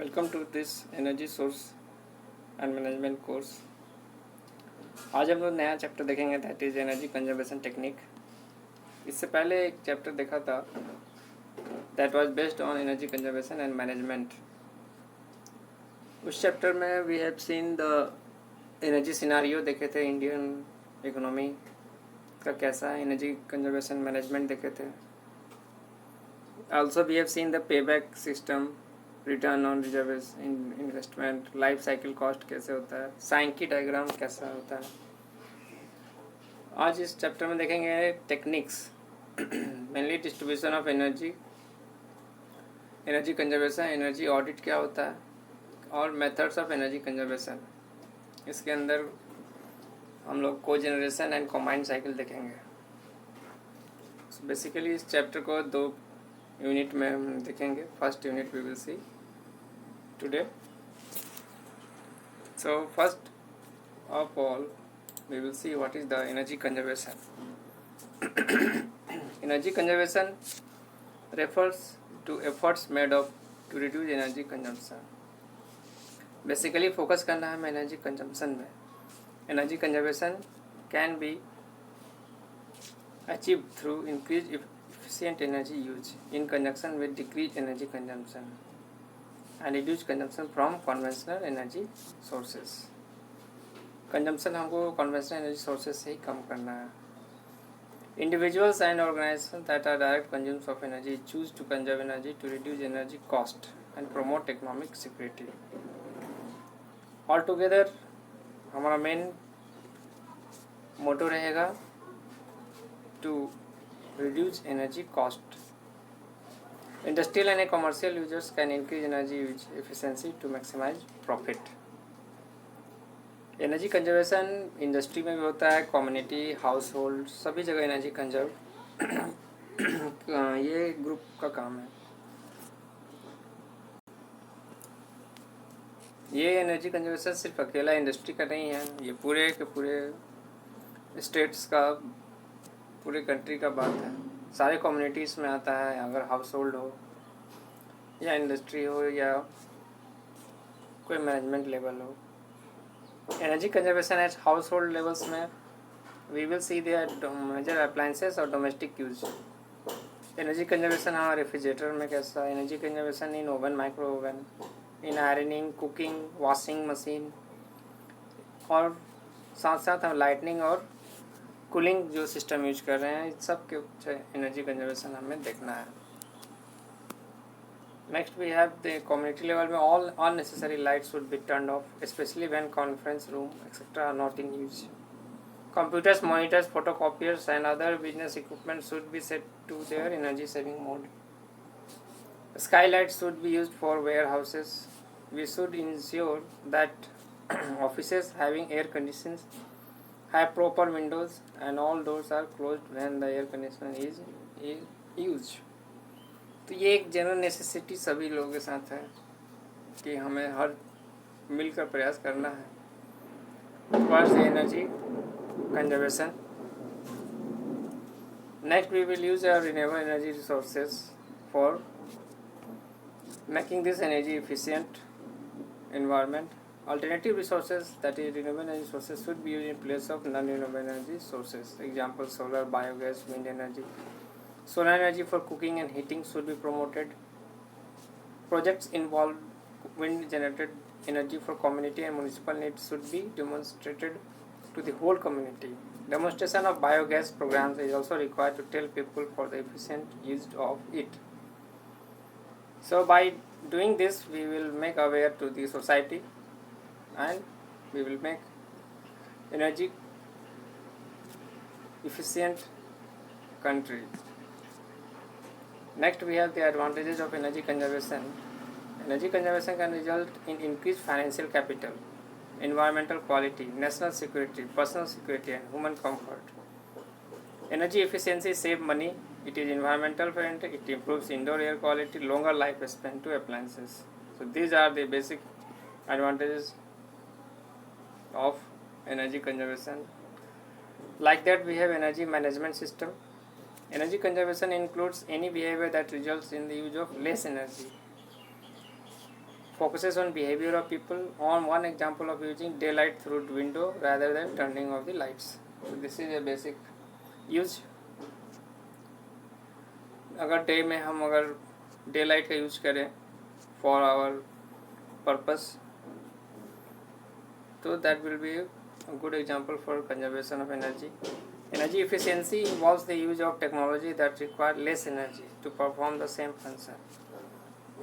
Welcome to this energy source and management course. आज हम लोग नया चैप्टर देखेंगे, that is energy conservation technique. इससे पहले एक चैप्टर देखा था that was based on energy conservation and management. उस चैप्टर में we have seen the energy scenario देखे थे, इंडियन इकोनॉमी का कैसा एनर्जी कंजर्वेशन मैनेजमेंट देखे थे। Also we have seen the payback system, return on reserves investment, life cycle cost कैसे होता है, साइंकी डायग्राम कैसा होता है। आज इस चैप्टर में देखेंगे techniques, mainly distribution of energy, energy conservation, energy audit क्या होता है और मेथड्स ऑफ एनर्जी कंजर्वेशन। इसके अंदर हम लोग को जनरेशन एंड कॉम्बाइंड साइकिल देखेंगे। बेसिकली इस चैप्टर को दो यूनिट में हम देखेंगे। First unit we will see today. So first of all we will see what is the energy conservation. Energy conservation refers to efforts made to reduce energy consumption. Basically focus करना है हमें energy consumption में। Energy conservation can be achieved through increased efficient energy use in conjunction with decreased energy consumption and reduce consumption from conventional energy sources. Consumption हमको conventional energy sources से ही कम करना है। Individuals and organizations that are direct consumers of energy choose to conserve energy to reduce energy cost and promote economic security. Altogether हमारा main motto रहेगा to reduce energy cost. Industrial and commercial users can increase energy efficiency to maximize profit. Energy conservation industry में भी होता है, community, house hold, सभी जगह energy conserve ये group का काम है। ये एनर्जी कंजर्वेशन सिर्फ अकेला इंडस्ट्री का नहीं है, ये पूरे के पूरे स्टेट्स का, पूरे कंट्री का बात है। सारे कम्युनिटीज़ में आता है, अगर हाउस होल्ड हो या इंडस्ट्री हो या कोई मैनेजमेंट लेवल हो। Energy conservation at household levels में we will see there major appliances और डोमेस्टिक यूज। एनर्जी कंजर्वेशन हाँ रेफ्रिजरेटर में कैसा, energy conservation in oven, micro oven, in ironing, cooking, washing machine, और साथ साथ हम लाइटनिंग और कूलिंग जो सिस्टम यूज कर रहे हैं, इस सब के एनर्जी कंजर्वेशन हमें देखना है। Next we have the community level में all unnecessary lights should be turned off, especially when conference room etc. are not in use. Computers, monitors, photocopiers and other business equipment should be set to their energy saving mode. Skylights should be used for warehouses. We should ensure that offices having air conditions have proper windows and all doors are closed when the air conditioner is used. तो ये एक general necessity सभी लोगों के साथ है कि हमें हर मिलकर प्रयास करना है towards energy conservation. Next we will use our renewable energy resources for making this energy efficient environment. Alternative resources, that is renewable energy sources, should be used in place of non-renewable energy sources. Example: solar, biogas, wind energy. Solar energy for cooking and heating should be promoted. Projects involve wind generated energy for community and municipal needs should be demonstrated to the whole community. Demonstration of biogas programs is also required to tell people for the efficient use of it. So by doing this we will make aware to the society and we will make energy efficient country. Next we have the advantages of energy conservation. Energy conservation can result in increased financial capital, environmental quality, national security, personal security and human comfort. Energy efficiency save money, it is environmental friendly, it improves indoor air quality, longer lifespan to appliances. So these are the basic advantages of energy conservation. Like that we have energy management system. Energy conservation includes any behavior that results in the use of less energy. focuses on behavior of people. On one example of using daylight through window rather than turning off the lights. So this is a basic use. अगर day में हम अगर day light का use करें for our purpose, तो that will be a good example for conservation of energy. Energy efficiency involves the use of technology that require less energy to perform the same function.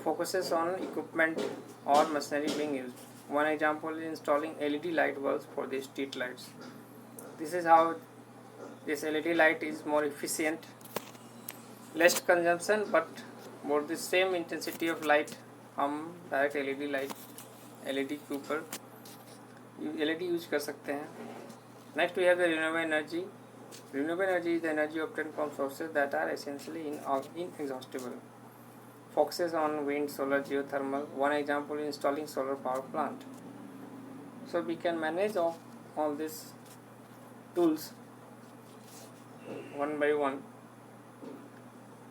Focuses on equipment or machinery being used. One example is installing LED light bulbs for the street lights. This is how this LED light is more efficient, less consumption, but more the same intensity of light. हम direct LED के ऊपर LED use कर सकते हैं. Next we have the renewable energy. Renewable energy is the energy obtained from sources that are essentially inexhaustible. Focuses on wind, solar, geothermal. One example is installing solar power plant. So we can manage all these tools one by one.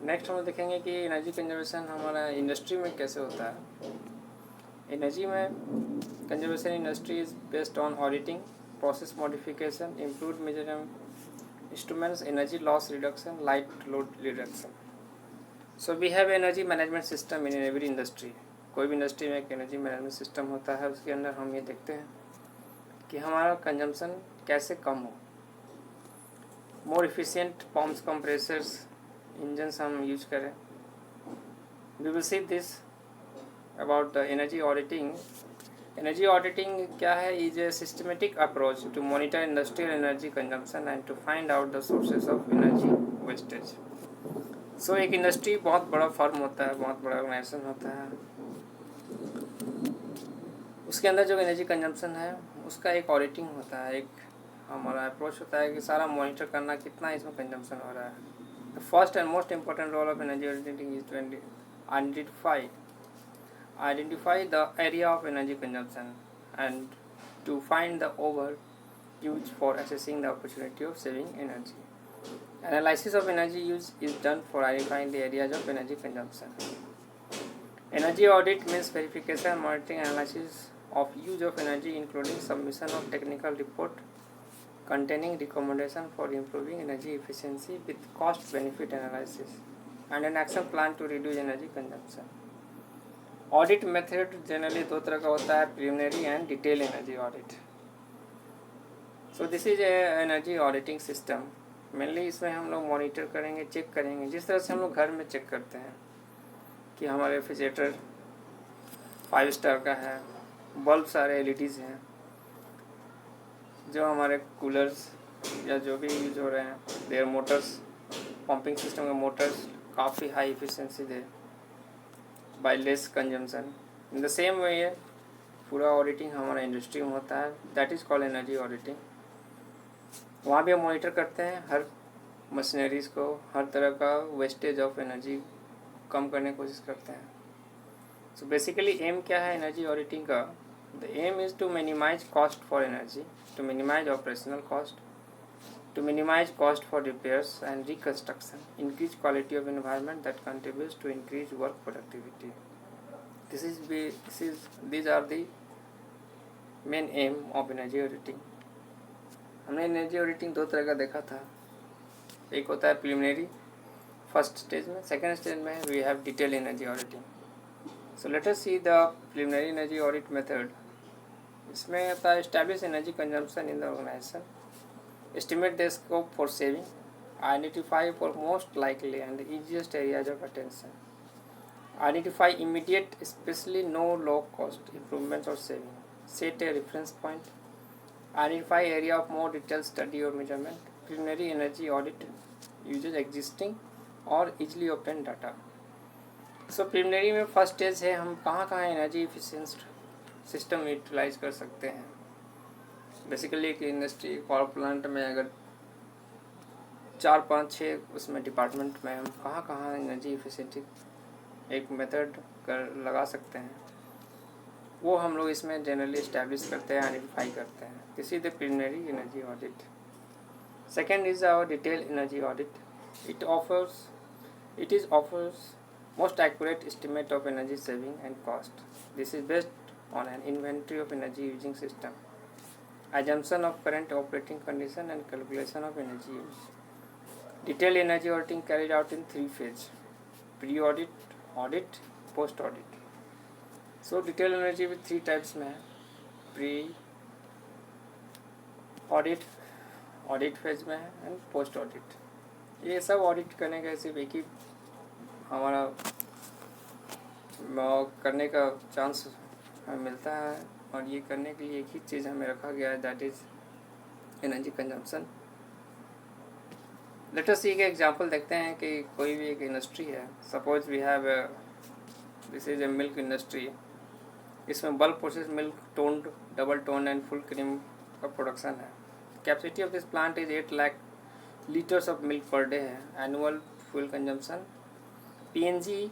Next हम देखेंगे कि energy conservation हमारा industry में कैसे होता है. Energy में conservation industry is based on auditing, process modification, improved measurement instruments, energy loss reduction, light load reduction. So we have energy management system in every industry. कोई भी इंडस्ट्री में एक एनर्जी मैनेजमेंट सिस्टम होता है. उसके अंदर हम ये देखते हैं कि हमारा कंजम्पशन कैसे कम हो. More efficient pumps, compressors, engines हम यूज करें. We will see this about the energy auditing. Energy auditing क्या है? Is a systematic approach to monitor industrial energy consumption and to find out the sources of energy wastage. So एक industry बहुत बड़ा firm होता है, बहुत बड़ा organisation होता है. उसके अंदर जो एनर्जी कंजम्पशन है उसका एक ऑडिटिंग होता है, एक हमारा अप्रोच होता है कि सारा मॉनिटर करना कितना इसमें कंजम्पशन हो रहा है. The first and most important role of energy auditing is to identify the area of energy consumption and to find the overuse for assessing the opportunity of saving energy. Analysis of energy use is done for identifying the areas of energy consumption. Energy audit means verification, monitoring, analysis of use of energy, including submission of technical report containing recommendation for improving energy efficiency with cost benefit analysis and an action plan to reduce energy consumption. Audit method generally दो तरह का होता है, preliminary and detail energy audit. So this is energy auditing system. Mainly इसमें हम लोग monitor करेंगे, check करेंगे, जिस तरह से हम लोग घर में चेक करते हैं कि हमारे रेफ्रिजरेटर 5 स्टार का है, बल्ब सारे LEDs हैं, जो हमारे कूलर्स या जो भी यूज हो रहे हैं, देयर मोटर्स, पंपिंग सिस्टम के मोटर्स काफ़ी high efficiency they by less consumption. In the same way पूरा ऑडिटिंग हमारा इंडस्ट्री में होता है, that is called energy auditing. वहाँ भी हम मॉनिटर करते हैं हर मशीनरीज को, हर तरह का वेस्टेज ऑफ एनर्जी कम करने की कोशिश करते हैं. सो बेसिकली एम क्या है एनर्जी ऑडिटिंग का? The aim is to minimise cost for energy, to minimise operational cost, to minimize cost for repairs and reconstruction, increase quality of environment that contributes to increase work productivity. These are the main aim of energy auditing. हमने energy auditing दो तरह का देखा था. एक होता है preliminary first stage में, सेकेंड स्टेज में we have detail energy auditing. So let us see the preliminary energy audit method. इसमें होता है establish energy consumption in the organisation, estimate the scope for saving, identify for most likely and easiest areas of attention, identify immediate especially no low cost improvements or saving, set a reference point, identify area of more detailed study or measurement. Preliminary energy audit uses existing or easily obtained data. So preliminary में first stage है हम कहाँ energy efficient system utilise कर सकते हैं. Basically एक industry power plant में अगर 4, 5, 6 उसमें डिपार्टमेंट में हम कहाँ एनर्जी एफिशिएंसी एक मेथड कर लगा सकते हैं, वो हम लोग इसमें जनरली इस्टेब्लिश करते हैं, आइडेंटिफाई करते हैं. This is the preliminary energy audit. Second is our detail energy audit. It offers most accurate estimate of energy saving and cost. This is based on an inventory of energy using system, assumption of current operating condition and calculation of energy use. Detailed energy auditing carried out in 3 phases: pre-audit, audit, post-audit. So detailed energy भी 3 types में है: pre audit, audit phase में है and post audit. ये सब audit करने का सिर्फ एक ही हमारा करने का चांस हमें मिलता है, और ये करने के लिए एक ही चीज़ हमें रखा गया है, that is energy consumption. Let us see के एग्जांपल देखते हैं कि कोई भी एक इंडस्ट्री है, suppose we have this is a milk industry. इसमें bulk process milk, toned, double tone and full cream का प्रोडक्शन है। Capacity of this plant is 8 lakh litres of milk per day है। Annual fuel consumption PNG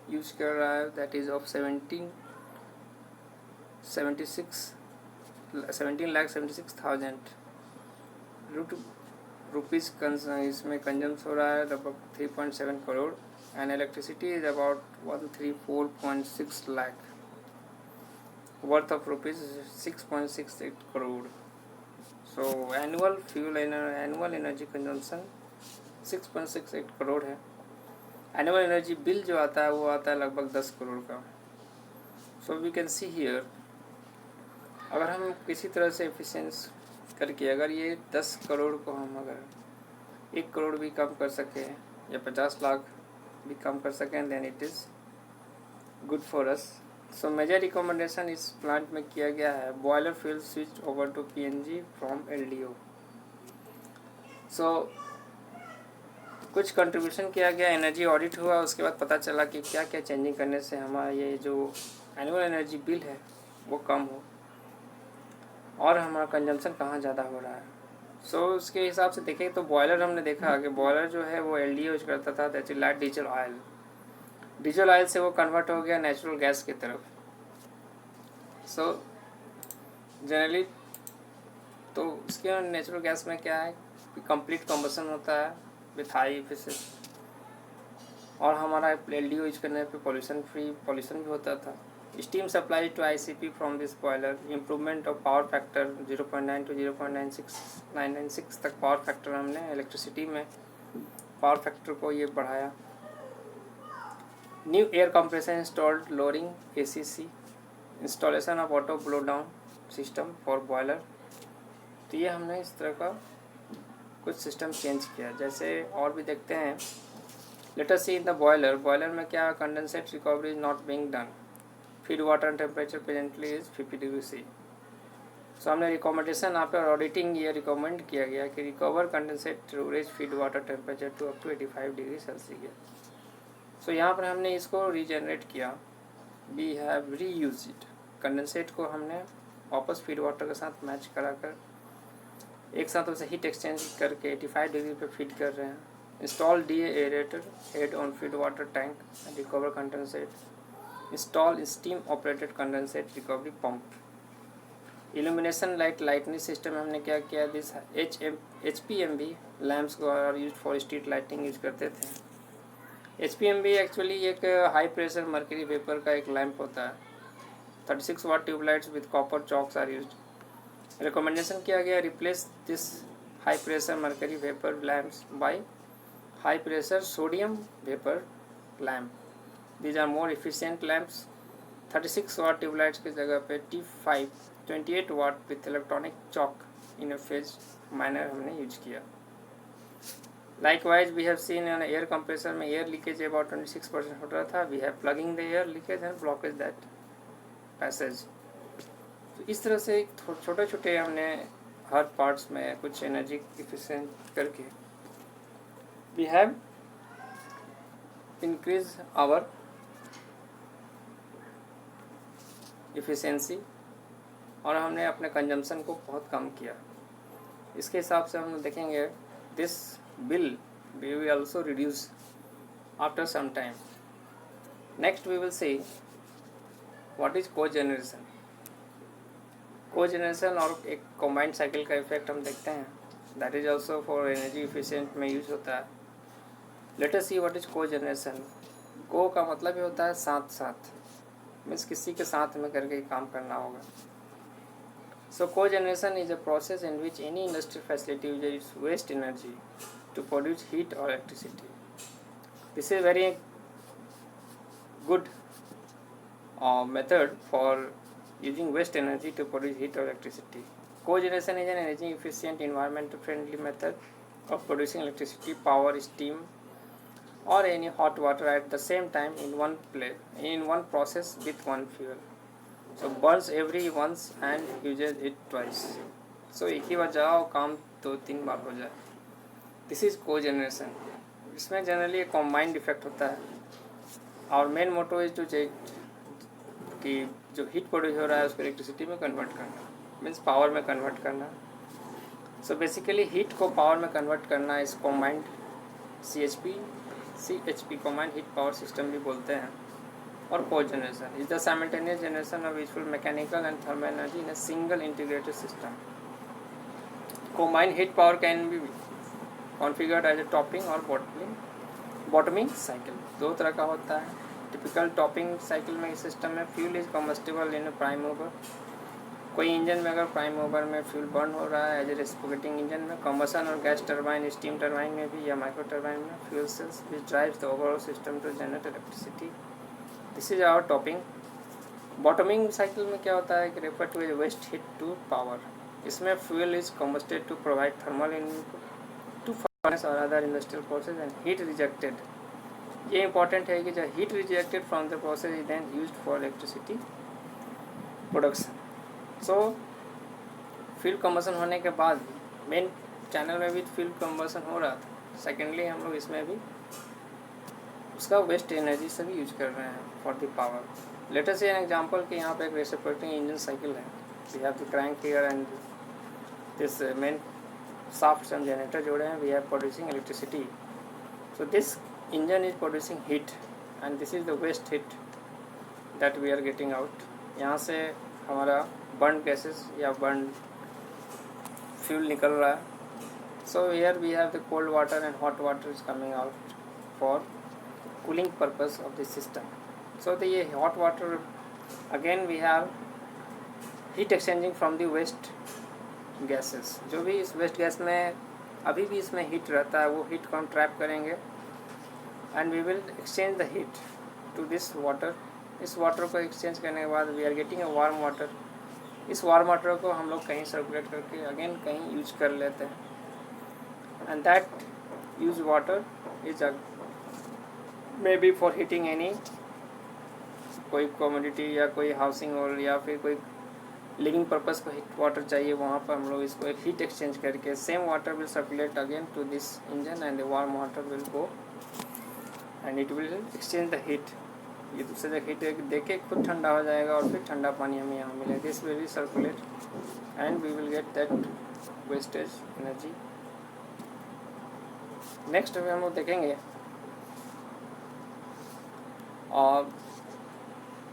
use कर रहा है, that is of 17,76,000 rupees इसमें कंजम्स हो रहा है, लगभग 3.7 crore. And electricity is about 134.6 lakh worth of rupees 6.68 crore. So annual energy consumption 6.68 crore है। एनुअल एनर्जी बिल जो आता है वो आता है लगभग 10 करोड़ का। So we can see here, अगर हम किसी तरह से एफिशिएंस करके अगर ये 10 करोड़ को हम अगर 1 करोड़ भी कम कर सकें या 50 लाख भी कम कर सकें, then it is good for us. So major recommendation इस प्लांट में किया गया है, boiler fuel switch over to PNG from LDO। So कुछ कंट्रीब्यूशन किया गया, एनर्जी ऑडिट हुआ, उसके बाद पता चला कि क्या क्या चेंजिंग करने से हमारा ये जो एनुअल एनर्जी बिल है वो कम हो और हमारा कंजम्पशन कहाँ ज़्यादा हो रहा है। सो उसके हिसाब से देखें तो बॉयलर हमने देखा कि बॉयलर जो है वो LDO यूज करता था, that is light diesel oil. Diesel oil से वो कन्वर्ट हो गया नेचुरल गैस की तरफ। सो जनरली तो उसके नेचुरल गैस में क्या है कि कंप्लीट कम्बसन होता है विथ हाई एफिशिएंसी, और हमारा LDO यूज करने पे पॉल्यूशन भी होता था। Steam supply to ICP from this boiler, improvement of power factor 0.9 to 0.996 तक पावर फैक्टर हमने इलेक्ट्रिसिटी में पावर फैक्टर को ये बढ़ाया। New air compressor installed, lowering ACC, installation of auto blow down system for boiler. तो ये हमने इस तरह का कुछ सिस्टम चेंज किया। जैसे और भी देखते हैं, let us see in the boiler. Boiler में क्या, condensate recovery is not being done, feed water temperature presently is 50 degree C। So हमने रिकमेंडेशन आफ्टर ऑडिटिंग ये रिकमेंड किया गया कि recover condensate to raise feed water temperature to up to 85 degree C। So यहाँ पर हमने इसको regenerate किया, we have reuse it. Condensate को हमने वापस फीड वाटर के साथ मैच कराकर एक साथ उसे हीट एक्सचेंज करके 85 डिग्री पे फीड कर रहे हैं। Install DA aerator head on feed water tank and recover condensate. Install steam operated condensate recovery pump. Illumination lightning system हमने क्या किया, दिस HPMB लैम्प्स को are use for street lighting use करते थे। HPMB एक्चुअली एक high pressure mercury vapour का एक lamp होता है। 36 watt tubelights with copper chokes are used. Recommendation किया गया, replace this high pressure mercury vapour lamps by high pressure sodium vapour lamp. These are more efficient lamps. 36 watt tubelights की जगह पे T5 28 watt with electronic choke in a phase minor हमने use किया। Likewise, we have seen an air compressor में air leakage about 26% हो रहा था। We have plugging the air leakage and blockage that passage। तो इस तरह से छोटे छोटे हमने हर पार्ट्स में कुछ एनर्जी एफिशिएंट करके we have increased our efficiency और हमने अपने कंजम्पशन को बहुत कम किया। इसके हिसाब से हम देखेंगे this bill we will also reduce after some time. Next we will see what is cogeneration। Cogeneration और एक कॉम्बाइंड साइकिल का इफेक्ट हम देखते हैं, that is also for energy efficient में यूज होता है। Late us see what is cogeneration. को का मतलब ये होता है साथ साथ, मीन्स किसी के साथ में करके काम करना होगा. So cogeneration is a process in which any industrial facility uses its waste energy to produce heat or electricity. This is a very good method for using waste energy to produce heat or electricity. Cogeneration is an energy efficient, environmental friendly method of producing electricity, power, steam or any hot water at the same time in one process with one fuel. So burns every once and uses it twice. So एक ही बार जाओ काम 2-3 बार हो जाए. This is cogeneration. इसमें generally एक combined effect होता है. और main motto is to check कि जो हीट प्रोड्यूस हो रहा है उसको इलेक्ट्रिसिटी में कन्वर्ट करना, मीन्स पावर में कन्वर्ट करना. सो बेसिकली हीट को पावर में कन्वर्ट करना इस combined CHP combined heat power system भी बोलते हैं. और cogeneration is the simultaneous generation of useful mechanical and thermal energy in a single integrated system. Combined heat power can be configured as a topping or bottoming cycle. दो तरह का होता है. Typical topping cycle में system में fuel is combustible in prime mover. कोई engine में अगर प्राइम मूवर में फ्यूल बर्न हो रहा है एज ए रेसिप्रोकेटिंग इंजन में, कम्बसन और गैस टरबाइन, स्टीम टरबाइन में भी या माइक्रो टरबाइन में fuel cells which drives the overall system to generate electricity. This is our topping. Bottoming cycle में क्या होता है कि refer to a waste heat to power. इसमें fuel is combusted to provide thermal input to furnace और other industrial process and heat rejected. ये important है कि जब heat rejected from the process is then used for electricity production. So fuel combustion होने के बाद main channel में भी फ्यूल कम्बसन हो रहा था. सेकेंडली हम लोग इसमें भी उसका वेस्ट एनर्जी से भी यूज कर रहे हैं for the power. Let us see an example कि यहाँ पे एक रेसिप्रोकेटिंग इंजन साइकिल है. We have the crank here and this main shaft some generator जोड़े हैं. We have producing electricity. So this engine is producing heat and this is the waste heat that we are getting out. यहाँ से हमारा burn gases या burn fuel निकल रहा है. So here we have the cold water and hot water is coming out for cooling purpose of the system. So the hot water again we have heat exchanging from the waste gases. जो भी इस waste gas में अभी भी इसमें heat रहता है वो हीट को हम ट्रैप करेंगे and we will exchange the heat to this water. इस वाटर को एक्सचेंज करने के बाद we are getting a warm water. इस वार्म वाटर को हम लोग कहीं सर्कुलेट करके अगेन कहीं यूज कर लेते हैं and that use water is may be for heating any कोई कमोडिटी या कोई हाउसिंग और या फिर कोई लिविंग पर्पस को हीट वाटर चाहिए. वहाँ पर हम लोग इसको एक हीट एक्सचेंज करके same water will circulate again to this engine and the warm water will go and it will exchange the heat. ये दूसरे जगह हीट दे के खुद ठंडा हो जाएगा और फिर ठंडा पानी हमें यहाँ मिलेगा. This will be circulate and we will get that wastage energy. Next हम लोग देखेंगे और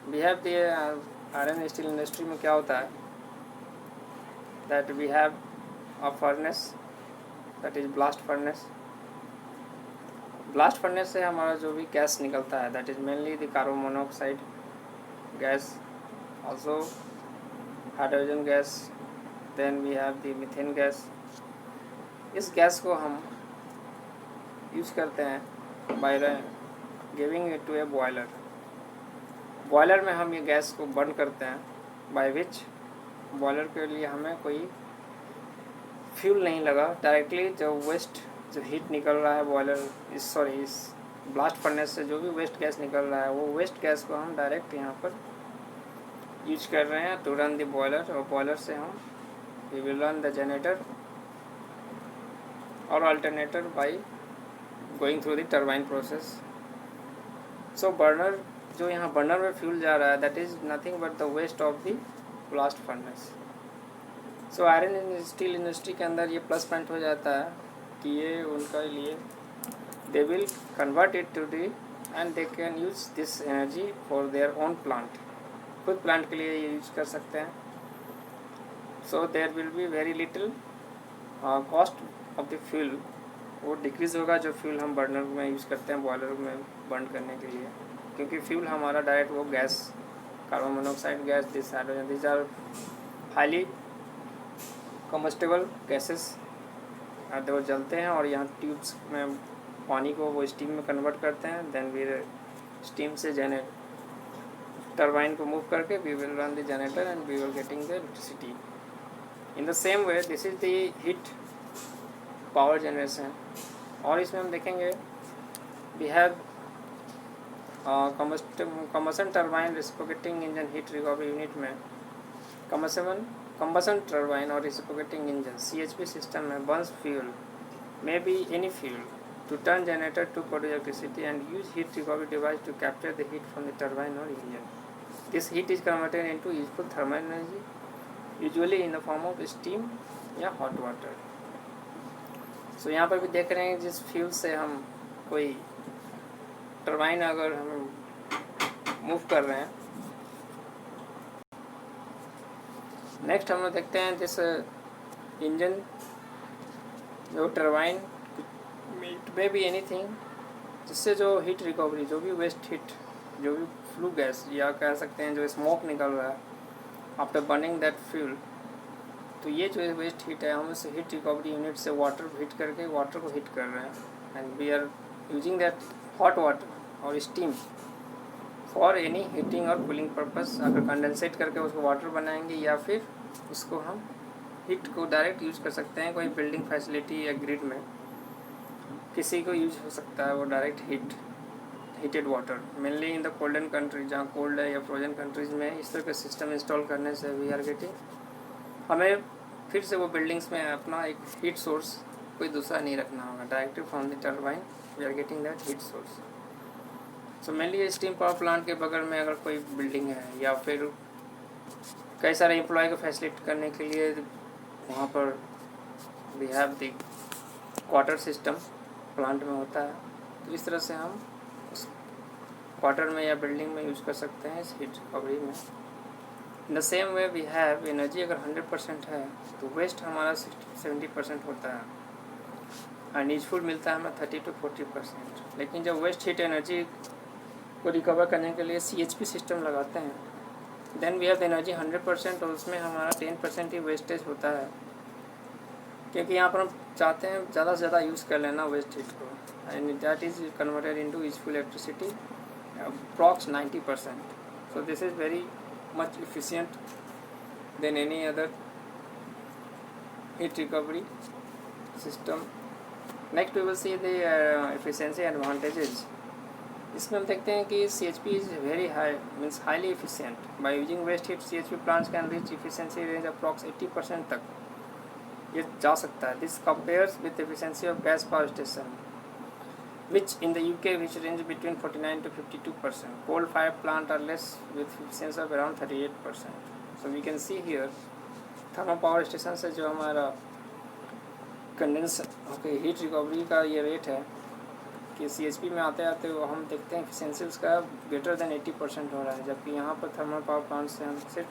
we have the iron steel industry में क्या होता है that we have a furnace that is blast furnace. Blast furnace से हमारा जो भी गैस निकलता है that is mainly the carbon monoxide gas, also hydrogen gas, then we have the methane gas. इस गैस को हम यूज करते हैं by giving it to a boiler. Boiler में हम ये गैस को बर्न करते हैं बाय विच बॉयलर के लिए हमें कोई फ्यूल नहीं लगा. डायरेक्टली जो वेस्ट जो हीट निकल रहा है बॉयलर इस ब्लास्ट फर्नेस से जो भी वेस्ट गैस निकल रहा है वो वेस्ट गैस को हम डायरेक्ट यहाँ पर यूज कर रहे हैं टू रन द बॉयलर. और बॉयलर से हम we will run the generator और alternator by going through the turbine process. So burner जो यहाँ बर्नर में फ्यूल जा रहा है that is nothing but the waste of the blast furnace. So iron steel industry के अंदर ये प्लस पॉइंट हो जाता है कि ये उनके लिए they will convert it to the and they can use this energy for their own plant. खुद प्लांट के लिए ये यूज कर सकते हैं. So there will be very little cost of the fuel. वो डिक्रीज होगा जो फ्यूल हम बर्नर में यूज़ करते हैं बॉयलर में बर्न करने के लिए. क्योंकि फ्यूल हमारा डायरेक्ट वो gas, carbon monoxide gas, this hydrogen, this are highly combustible gases, वो जलते हैं और यहाँ ट्यूब्स में पानी को वो स्टीम में कन्वर्ट करते हैं। देन फिर स्टीम से टरबाइन को मूव करके we will run the generator and we will getting the electricity. In the same way this is the heat power generation. और इसमें हम देखेंगे we have combustion turbine reciprocating engine heat recovery unit में combustion turbine और reciprocating engine CHP system में burns fuel may be any fuel to turn generator to produce electricity and use heat recovery device to capture the heat from the turbine or engine. This heat is converted into useful thermal energy, usually in the form of steam या hot water. So यहाँ पर भी देख रहे हैं जिस fuel से हम कोई टरबाइन अगर हम मूव कर रहे हैं। नेक्स्ट हम लोग देखते हैं जिस इंजन जो turbine it may be anything, जिससे जो हीट रिकवरी, जो भी वेस्ट हीट, जो भी फ्लू गैस या कह सकते हैं जो स्मोक निकल रहा है आफ्टर बर्निंग दैट फ्यूल, तो ये जो वेस्ट हीट है हम उस हीट रिकवरी यूनिट से वाटर हीट करके वाटर को हीट कर रहे हैं and we are using that hot water और स्टीम फॉर एनी हीटिंग और कूलिंग पर्पस। अगर कंडेंसेट करके उसको वाटर बनाएंगे या फिर उसको हम हीट को डायरेक्ट यूज कर सकते हैं। कोई बिल्डिंग फैसिलिटी या ग्रिड में किसी को यूज हो सकता है वो direct heated water, mainly in the colder country, जहाँ कोल्ड है या फ्रोजन कंट्रीज़ में इस तरह का सिस्टम इंस्टॉल करने से वी आर गेटिंग, हमें फिर से वो बिल्डिंग्स में अपना एक हीट सोर्स कोई दूसरा नहीं रखना होगा, directly from the turbine we are getting that heat source. So mainly steam power plant के बगल में अगर कोई बिल्डिंग है या फिर कई सारे एम्प्लॉय को फैसिलिटेट करने के लिए वहाँ पर we have the quarter system plant में होता है, तो इस तरह से हम उस क्वार्टर में या बिल्डिंग में यूज़ कर सकते हैं इस हीट रिकवरी में। In the same way we have energy अगर 100% है तो वेस्ट हमारा 60-70% होता है एंड यूजफुल मिलता है हमें 30 to 40%। लेकिन जब वेस्ट हीट एनर्जी को रिकवर करने के लिए CHP सिस्टम लगाते हैं देन वी हैव एनर्जी 100% और उसमें हमारा 10% ही वेस्टेज होता है, क्योंकि यहाँ पर हम चाहते हैं ज़्यादा से ज़्यादा यूज़ कर लेना वेस्ट हीट को and that is converted into useful electricity approx 90%। So this is very much efficient than any other heat recovery system. Next we will see the efficiency advantages. इसमें हम देखते हैं कि CHP is very high, means highly efficient. By using waste heat CHP plants can reach efficiency range approx 80% तक ये जा सकता है। This compares with efficiency of gas power station which in the UK which range between 49 to 52%. Coal fired plant are less with efficiency of around 38%. So we can see here thermal power station से जो हमारा condense heat recovery का ये rate है कि CHP में आते आते वो हम देखते हैं एफिशिएंसी उसका ग्रेटर देन 80% हो रहा है, जबकि यहाँ पर थर्मल पावर प्लांट से हम सिर्फ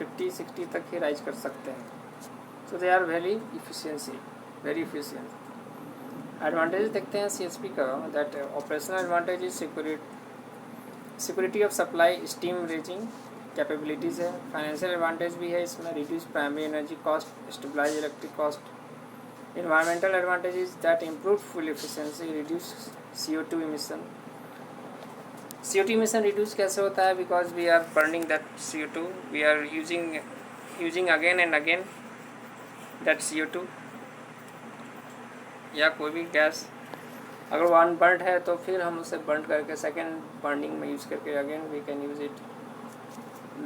50-60 तक ही राइज कर सकते हैं। So they are very efficient. Advantage देखते हैं CHP का, that operational advantage is security of supply, steam raising capabilities है। फाइनेंशियल एडवांटेज भी है इसमें, reduce primary energy cost, stabilize electric cost. Environmental advantage is that improve fuel efficiency, reduce CO2 emission. CO2 emission reduce कैसे होता है? Because we are burning that CO2, we are using again and again that CO2 या कोई भी gas अगर one burn है तो फिर हम उसे बर्न करके सेकेंड बर्निंग में यूज़ करके again we can use it.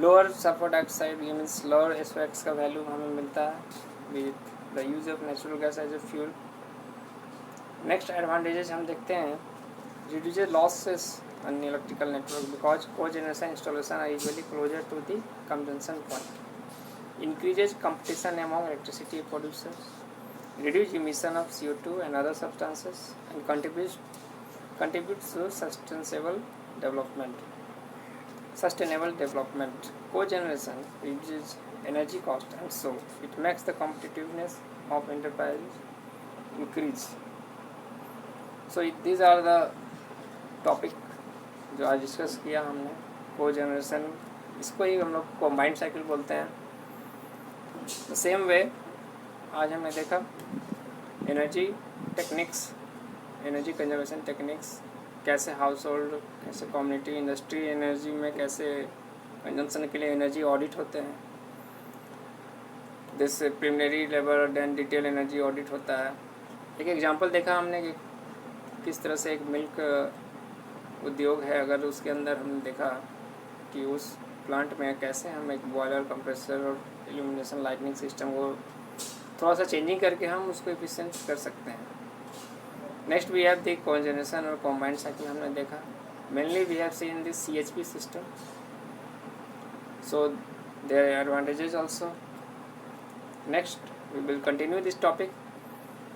Lower sulphur dioxide ये मीन्स लोअर SOx का वैल्यू हमें मिलता है with the use of natural gas as a fuel. Next advantages हम देखते हैं, reduced losses in electrical network because cogeneration installation are usually closer to the consumption point, increases competition among electricity producers, reduce emission of CO2 and other substances, and contributes to sustainable development. Cogeneration reduces energy cost and so it makes the competitiveness of enterprises increase. So these are the topic जो आज discuss किया हमने cogeneration, इसको ही हम लोग combined cycle बोलते हैं। Same way आज हमने देखा energy techniques, energy conservation techniques, कैसे हाउस होल्ड, कैसे कम्युनिटी, इंडस्ट्री एनर्जी में कैसे कंजम्पशन के लिए एनर्जी ऑडिट होते हैं। This preliminary level then detail energy audit होता है। एक एग्जांपल देखा हमने कि किस तरह से एक मिल्क उद्योग है, अगर उसके अंदर हमने देखा कि उस प्लांट में कैसे हम एक बॉयलर, कंप्रेसर और इल्यूमिनेशन लाइटनिंग सिस्टम को थोड़ा सा चेंजिंग करके हम उसको एफिशिएंट कर सकते हैं। Next we have the cogeneration और कॉम्बाइंड साइकिल हमने देखा। Mainly we have seen this CHP system, so there are advantages also. Next we will continue this topic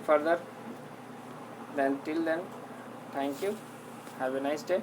further. Then till then, thank you, have a nice day.